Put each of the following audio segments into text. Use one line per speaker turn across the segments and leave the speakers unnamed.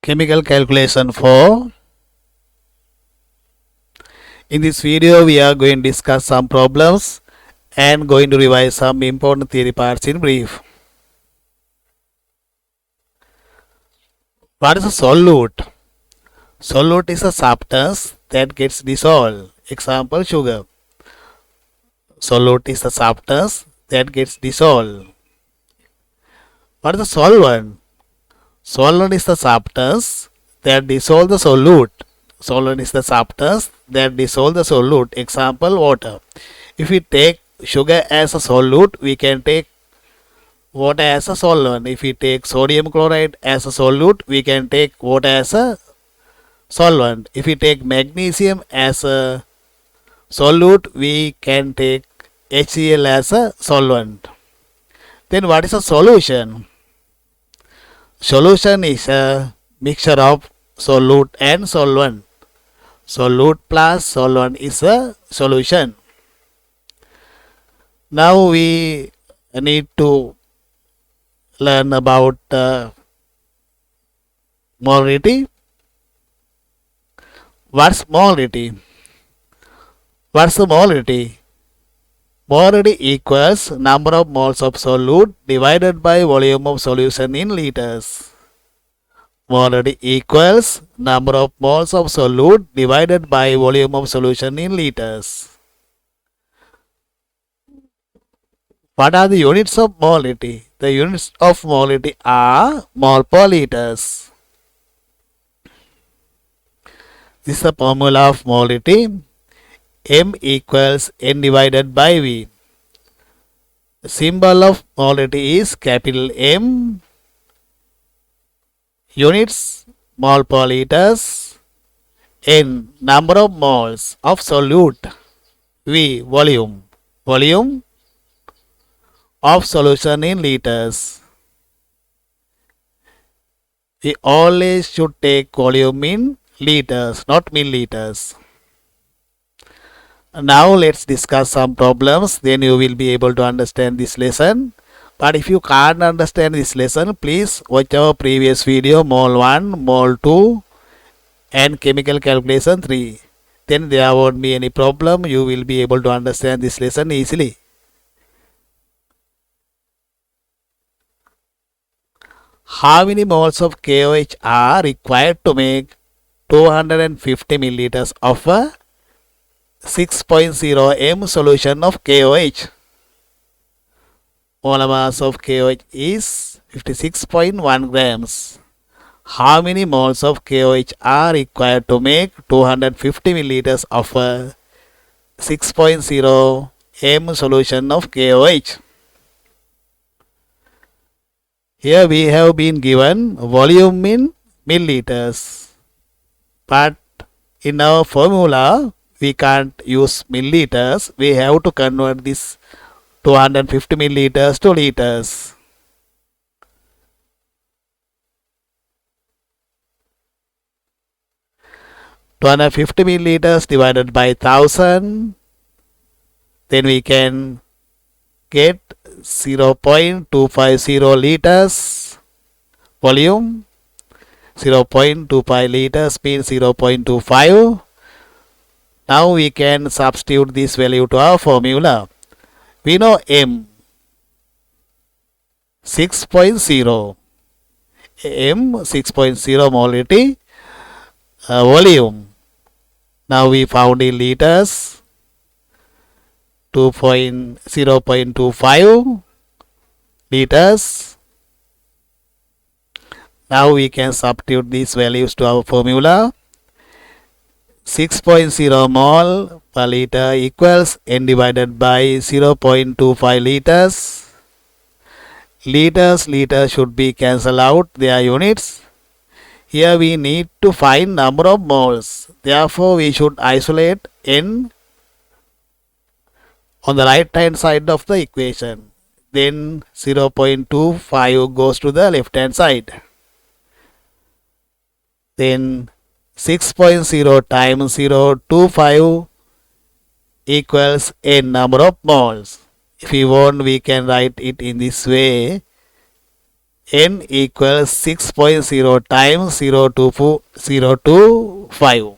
Chemical calculation 4. In this video we are going to discuss some problems and going to revise some important theory parts in brief. What is a solute? Solute is a substance that gets dissolved. Example, sugar. Solute is a substance that gets dissolved. What is a solvent? Solvent is the substance that dissolves the solute. Solvent is the substance that dissolves the solute. Example, water. If we take sugar as a solute, we can take water as a solvent. If we take sodium chloride as a solute, we can take water as a solvent. If we take magnesium as a solute, we can take HCl as a solvent. Then what is a solution? Solution is a mixture of solute and solvent. Solute plus solvent is a solution. Now we need to learn about molarity. What's molarity? What's the molarity? Molarity equals number of moles of solute divided by volume of solution in liters. Molarity equals number of moles of solute divided by volume of solution in liters. What are the units of molarity? The units of molarity are mole per liters. This is the formula of molarity. M equals N divided by V. The symbol of molarity is capital M. Units mole per liters. N number of moles of solute. V volume. Volume of solution in liters. We always should take volume in liters, not milliliters. Now let's discuss some problems, then you will be able to understand this lesson. But if you can't understand this lesson, please watch our previous video, mole 1, mole 2 and chemical calculation 3. Then there won't be any problem, you will be able to understand this lesson easily. How many moles of KOH are required to make 250 milliliters of a 6.0 m solution of KOH? Molar mass of KOH is 56.1 grams. How many moles of KOH are required to make 250 milliliters of a 6.0 m solution of KOH? Here we have been given volume in milliliters, but in our formula we can't use milliliters. We have to convert this 250 milliliters to liters. (250 milliliters divided by 1000), then we can get 0.250 liters volume. 0.25 liters means 0.25. Now we can substitute this value to our formula. We know M 6.0. M 6.0 molarity. Volume. Now we found in liters. 0.25 liters. Now we can substitute these values to our formula. 6.0 mole per liter equals N divided by 0.25 liters. Liters should be cancelled out their units. Here we need to find number of moles. Therefore we should isolate N on the right hand side of the equation. Then 0.25 goes to the left hand side. Then 6.0 times 0.25 equals N number of moles. If we want, we can write it in this way. N equals 6.0 times 0.025.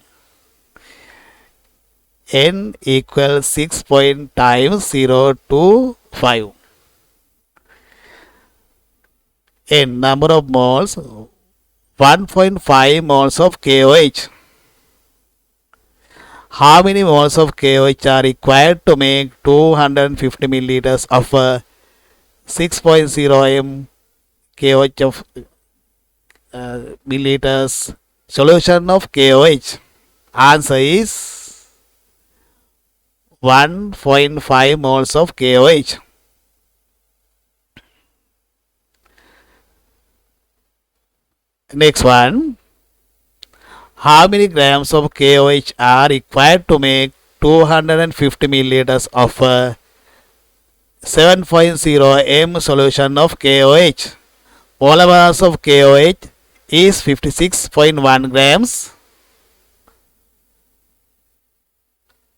N equals 6 times 0.25. N number of moles 1.5 moles of KOH. How many moles of KOH are required to make 250 milliliters of 6.0 m KOH of milliliters solution of KOH? Answer is 1.5 moles of KOH. Next one. How many grams of KOH are required to make 250 milliliters of 7.0 m solution of KOH? Molar mass of KOH is 56.1 grams.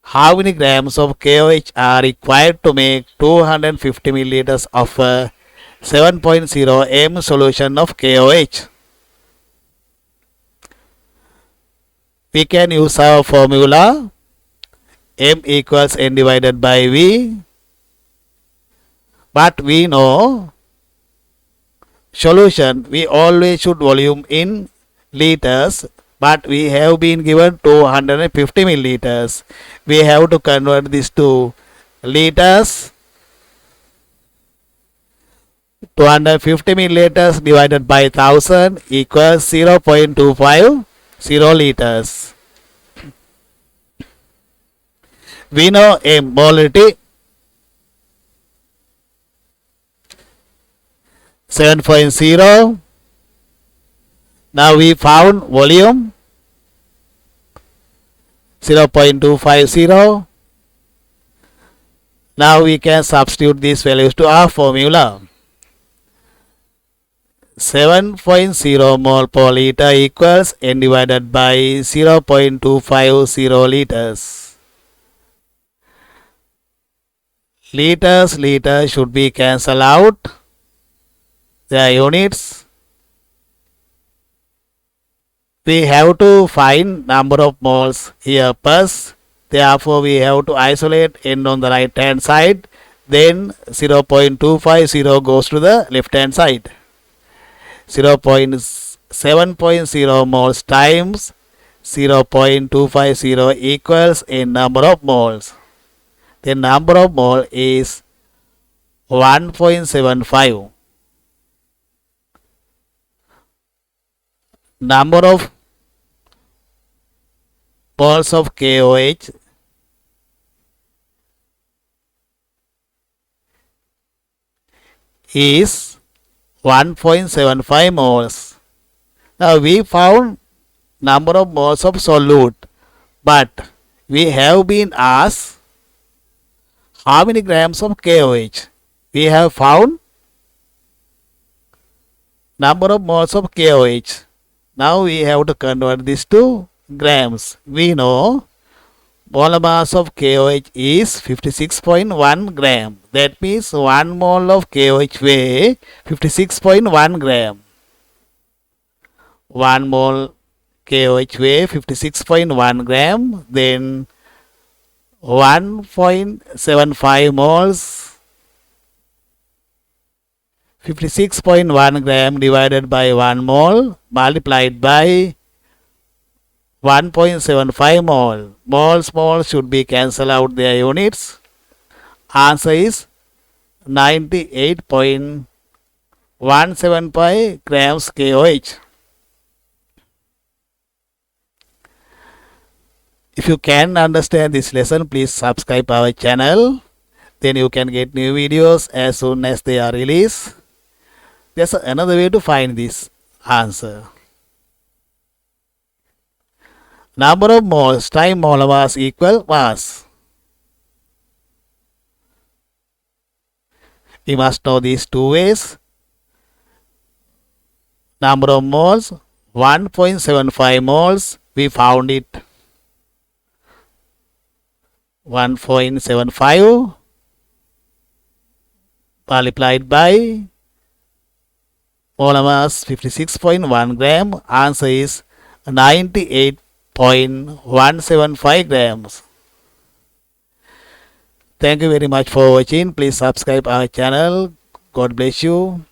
How many grams of KOH are required to make 250 milliliters of 7.0 m solution of KOH? We can use our formula M equals N divided by V, but we know solution we always should volume in liters, but we have been given 250 milliliters. We have to convert this to liters. 250 milliliters divided by 1000 equals 0.250 liters. We know M molarity 7.0. Now we found volume 0.250. Now we can substitute these values to our formula. 7.0 mole per liter equals N divided by 0.250 liters. Liters should be cancelled out. The units. We have to find number of moles here first. Therefore, we have to isolate N on the right hand side. Then 0.250 goes to the left hand side. 7.0 moles times 0.250 equals N number of moles. The number of mole is 1.75. Number of moles of KOH is 1.75 moles. Now we found number of moles of solute, but we have been asked how many grams of KOH. We have found number of moles of KOH. Now we have to convert this to grams. We know molar mass of KOH is 56.1 gram. That means 1 mole of KOH weigh 56.1 gram. 1 mole KOH weigh 56.1 gram. Then 1.75 moles 56.1 gram divided by 1 mole multiplied by 1.75 mole. Moles should be cancelled out their units. Answer is 98.175 grams KOH. If you can understand this lesson, please subscribe our channel. Then you can get new videos as soon as they are released. There's another way to find this answer. Number of moles times molar mass equal mass. We must know these two ways. Number of moles 1.75 moles. We found it. 1.75 multiplied by Molar mass 56.1 gram. Answer is 98.175 grams. Thank you very much for watching. Please subscribe our channel. God bless you.